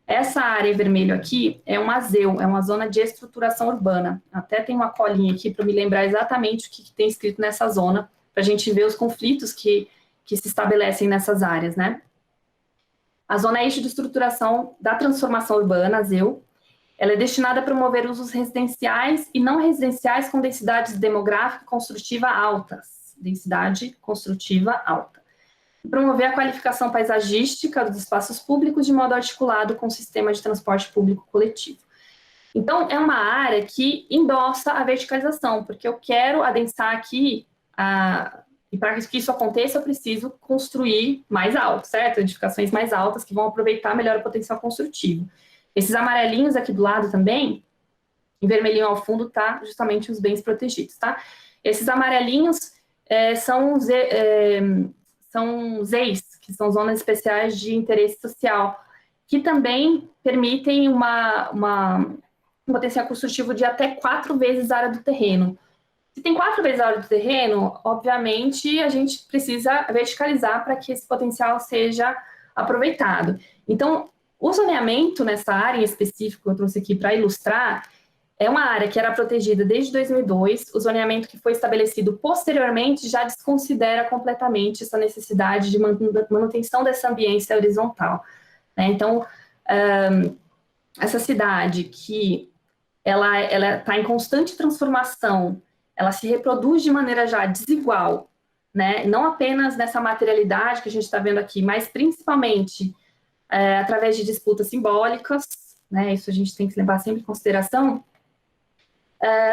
Essa área em vermelho aqui é um AZEU, é uma zona de estruturação urbana. Até tem uma colinha aqui para me lembrar exatamente o que tem escrito nessa zona, para a gente ver os conflitos que se estabelecem nessas áreas, né? A Zona Eixo de Estruturação da Transformação Urbana, a ZEU, ela é destinada a promover usos residenciais e não residenciais com densidades demográfica construtiva altas, densidade construtiva alta. E promover a qualificação paisagística dos espaços públicos de modo articulado com o sistema de transporte público coletivo. Então, é uma área que endossa a verticalização, porque eu quero adensar aqui, e para que isso aconteça, eu preciso construir mais alto, certo? Edificações mais altas que vão aproveitar melhor o potencial construtivo. Esses amarelinhos aqui do lado também, em vermelhinho ao fundo, tá justamente os bens protegidos, tá? Esses amarelinhos são ZEIs, que são zonas especiais de interesse social, que também permitem um potencial construtivo de até 4 vezes a área do terreno. Se tem 4 vezes a área do terreno, obviamente a gente precisa verticalizar para que esse potencial seja aproveitado. Então, o zoneamento nessa área em específico que eu trouxe aqui para ilustrar é uma área que era protegida desde 2002, o zoneamento que foi estabelecido posteriormente já desconsidera completamente essa necessidade de manutenção dessa ambiência horizontal, né? Então, essa cidade que ela está em constante transformação, ela se reproduz de maneira já desigual, né? Não apenas nessa materialidade que a gente está vendo aqui, mas principalmente através de disputas simbólicas, né? Isso a gente tem que levar sempre em consideração.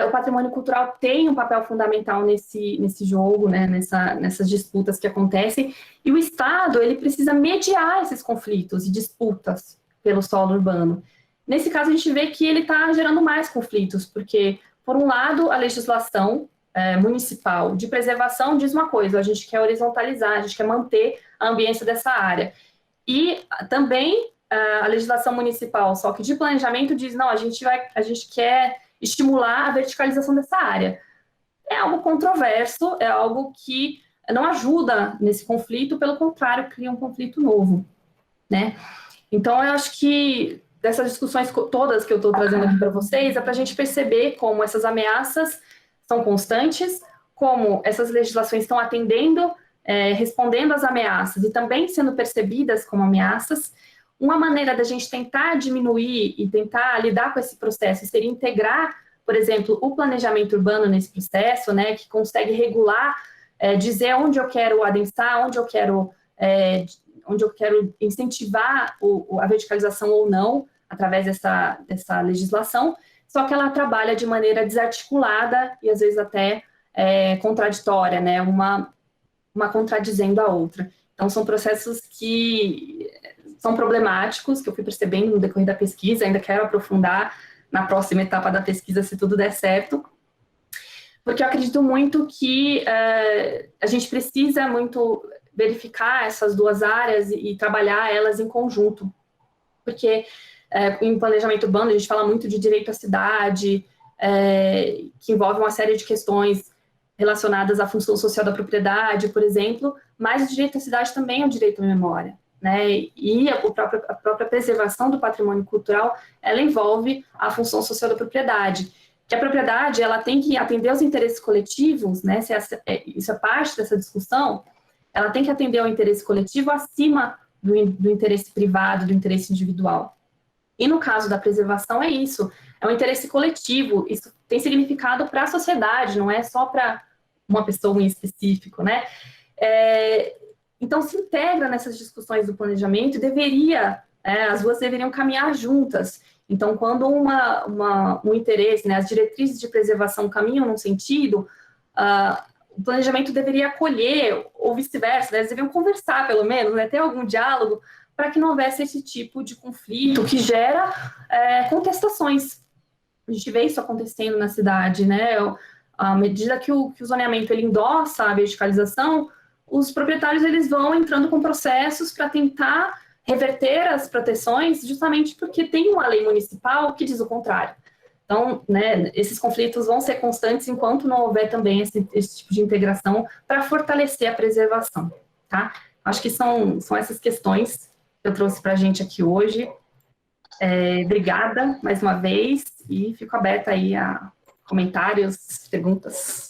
O patrimônio cultural tem um papel fundamental nesse jogo, né? Nessas disputas que acontecem, e o Estado ele precisa mediar esses conflitos e disputas pelo solo urbano. Nesse caso, a gente vê que ele está gerando mais conflitos, porque, por um lado, a legislação municipal de preservação diz uma coisa: a gente quer horizontalizar, a gente quer manter a ambiência dessa área. E também a legislação municipal, só que de planejamento, diz: não, a gente quer estimular a verticalização dessa área. É algo controverso, é algo que não ajuda nesse conflito, pelo contrário, cria um conflito novo, né? Então, eu acho que dessas discussões todas que eu estou trazendo aqui para vocês, é para a gente perceber como essas ameaças são constantes, como essas legislações estão atendendo, respondendo às ameaças e também sendo percebidas como ameaças. Uma maneira da gente tentar diminuir e tentar lidar com esse processo seria integrar, por exemplo, o planejamento urbano nesse processo, né, que consegue regular, dizer onde eu quero adensar, onde eu quero incentivar a verticalização ou não, através dessa legislação, só que ela trabalha de maneira desarticulada e às vezes até contraditória, né, uma contradizendo a outra. Então, são processos que são problemáticos, que eu fui percebendo no decorrer da pesquisa, ainda quero aprofundar na próxima etapa da pesquisa, se tudo der certo, porque eu acredito muito que a gente precisa muito verificar essas duas áreas e trabalhar elas em conjunto, porque em planejamento urbano a gente fala muito de direito à cidade, que envolve uma série de questões relacionadas à função social da propriedade, por exemplo, mas o direito à cidade também é o direito à memória, né? E a própria preservação do patrimônio cultural, ela envolve a função social da propriedade, que a propriedade ela tem que atender aos interesses coletivos, né? Isso é parte dessa discussão. Ela tem que atender ao interesse coletivo acima do interesse privado, do interesse individual. E no caso da preservação é isso, é um interesse coletivo, isso tem significado para a sociedade, não é só para uma pessoa em específico, né? Então, se integra nessas discussões do planejamento e as duas deveriam caminhar juntas. Então, quando um interesse, né, as diretrizes de preservação caminham num sentido, o planejamento deveria acolher, ou vice-versa, né, eles deveriam conversar, pelo menos, né, ter algum diálogo, para que não houvesse esse tipo de conflito que gera contestações. A gente vê isso acontecendo na cidade, né? À medida que o zoneamento ele endossa a verticalização, os proprietários eles vão entrando com processos para tentar reverter as proteções, justamente porque tem uma lei municipal que diz o contrário. Então, né, esses conflitos vão ser constantes enquanto não houver também esse tipo de integração para fortalecer a preservação, tá? Acho que são essas questões que eu trouxe para a gente aqui hoje. Obrigada mais uma vez e fico aberta aí a comentários, perguntas.